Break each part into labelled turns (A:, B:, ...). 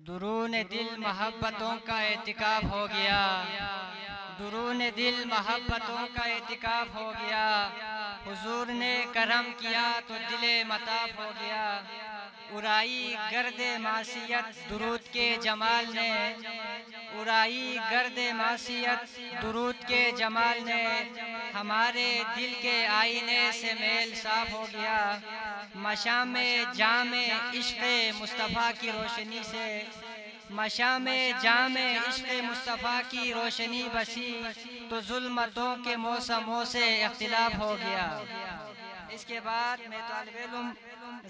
A: درون دل محبتوں کا اعتکاف ہو گیا، درون دل محبتوں کا اعتکاف ہو گیا، حضور نے کرم کیا تو دل مطاف ہو گیا، اڑائی گرد معصیت درود کے جمال نے، اڑائی گرد معصیت درود کے جمال نے، ہمارے دل کے آئینے سے میل صاف ہو گیا، مشام جام عشق مصطفیٰ کی روشنی سے، مشام جام عشق مصطفیٰ کی روشنی بسی تو ظلمتوں کے موسموں سے اختلاف ہو گیا۔ اس کے بعد میں طالب علم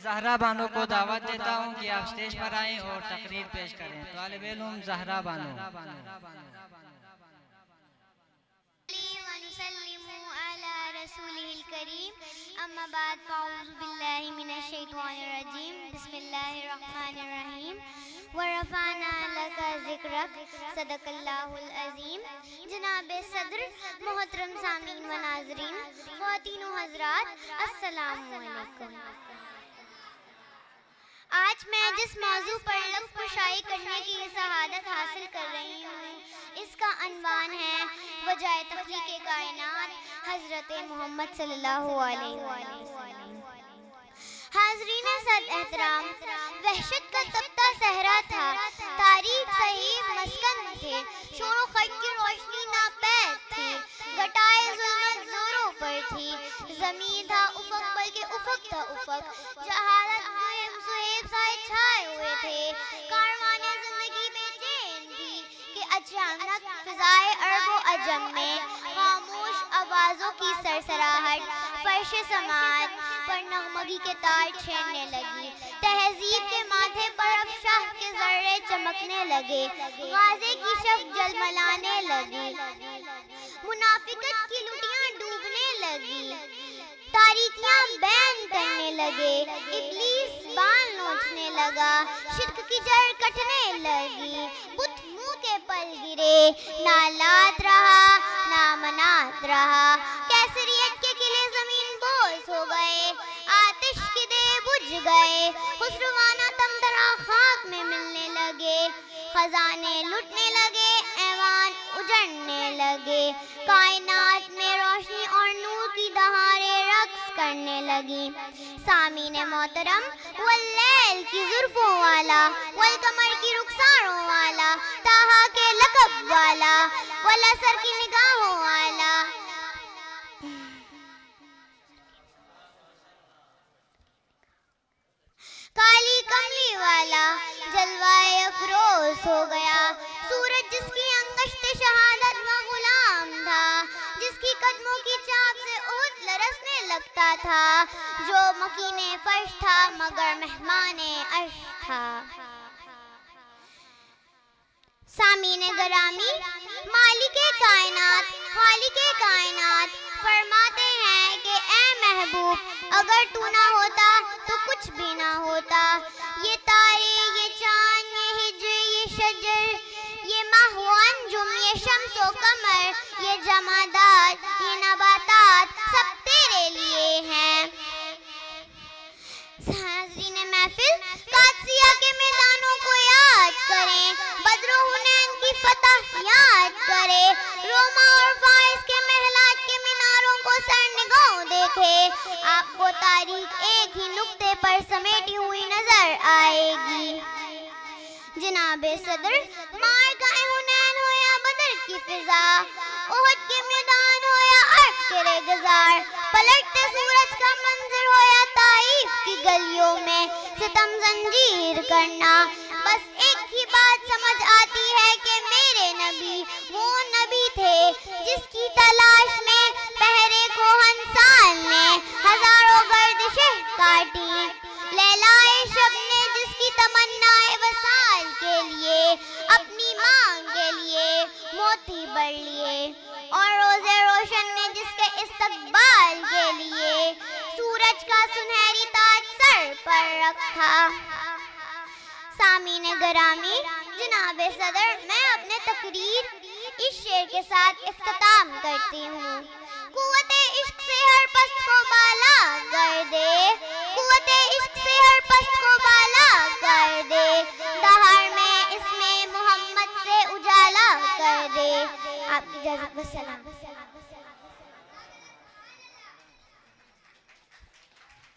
A: زہرا بانو کو دعوت دیتا ہوں کہ آپ سٹیج پر آئیں اور تقریر پیش کریں۔ طالب علم زہرا بانو۔
B: رسوله الكريم اما بعد فاعوذ بالله من الشيطان الرجيم بسم الله الرحمن الرحيم ورفعنا لك ذکرک صدق اللہ العظیم۔ جناب صدر، محترم سامعین و ناظرین، خواتین و حضرات، السلام علیکم۔ آج میں جس موضوع پر لب کشائی کرنے کی سعادت حاصل کر رہی ہوں اس کا عنوان ہے وجہ تخلیق کائنات حضرت محمد صلی اللہ علیہ وسلم۔ حاضرین صد احترام، وحشت کا تپتا صحرا تھا، تاریک صحیح مسکن تھے، شور و خرج کی روشنی ناپید تھی، گھٹائے ظلمت زوروں پر تھی، زمین تھا افق بلکہ افق تھا افق، جہالت سہیب سائے چھائے ہوئے تھے، کاروان زندگی بے چین تھی کہ اچانک فضائے عرب و عجم میں خاموش آوازوں کی سرسراہٹ فرش سماعت پر نغمگی کے تار چھیڑنے لگی، تہذیب کے ماتھے پر افشاہ کے ذرے چمکنے لگے، غازے کی شب جلملانے لگی، منافقت کی لٹیاں ڈوبنے لگی، تاریکیاں بین کرنے لگے، ابلیس بال نوچنے لگا، شرک کی جڑ کٹنے لگی، بت منہ کے پل گرے، نہ لات رہا نہ منات رہا، کیسریت کے قلعے زمین بوس ہو گئے، آتش کے دے بجھ گئے، خسروانہ تمطرہ خاک میں ملنے لگے، خزانے لٹنے لگے، ایوان اجڑنے لگے، کائنات میں روشنی اور نور کی دہاریں رقص کرنے لگی۔ سامعین محترم، واللیل کی زلفوں والا، والقمر کی رخساروں والا، طٰہٰ کے لقب والا، والعصر کی نگاہوں والا، کالی کملی والا جلوہ افروز ہو گیا، سورج جس کی انگشت شہادت و غلام تھا، جس کی قدموں کی چاپ سے احد لرزنے لگتا تھا، جو مکین فرش تھا مگر مہمان عرش تھا۔ سامعین گرامی، مالک کائنات، خالق کائنات فرماتے ہیں کہ اے محبوب، اگر تو نہ ہوتا تو کچھ بھی نہ ہوتا، یہ تارے، یہ چاند، یہ ہجر، یہ شجر، یہ ماہ و انجم، یہ شمس و قمر، یہ جمادات، یہ نباتات سب تیرے لیے ہیں۔ حاضرین محفل، قادسیہ کے میدانوں کو یاد کریں، بدر و حنین کی فتح یاد کریں، روما اور فارس کے محلات کے میناروں کو سرنگوں دیکھیں، آپ کو تاریخ ایک ہی نقطے پر سمیٹی ہوئی نظر آئے گی۔ جناب صدر، معرکہ حنین ہو یا بدر کی فضا، احد کے میدان ہو یا عرب کے ریگزار، پلٹتے سورج کا منظر ہو یا طائف کی گلیوں میں ستم زنجیر کرنا، بس ایک ہی بات سمجھ آتی ہے کہ میرے نبی وہ نبی تھے جس کی تلاش میں پہرے کوہن سال نے ہزاروں گردشیں کاٹی، لیلائے شب نے جس کی تمنا وصال کے لیے اپنی مانگ کے لیے موتی بھر لیے، اور روز روشن نے جس کے استقبال کے لیے سورج کا سنہری تاج سر پر رکھا۔ سامعین گرامی، جناب صدر، میں اپنے تقریر اس شعر کے ساتھ اختتام کرتی ہوں۔ قوت عشق سے ہر پست کو بالا کر دے، قوت عشق سے ہر پست کو بالا کر دے، دہر میں دے. آپ کی اجازت والسلام.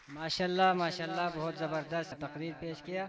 A: ماشاءاللہ ماشاءاللہ، بہت زبردست تقریر پیش کیا.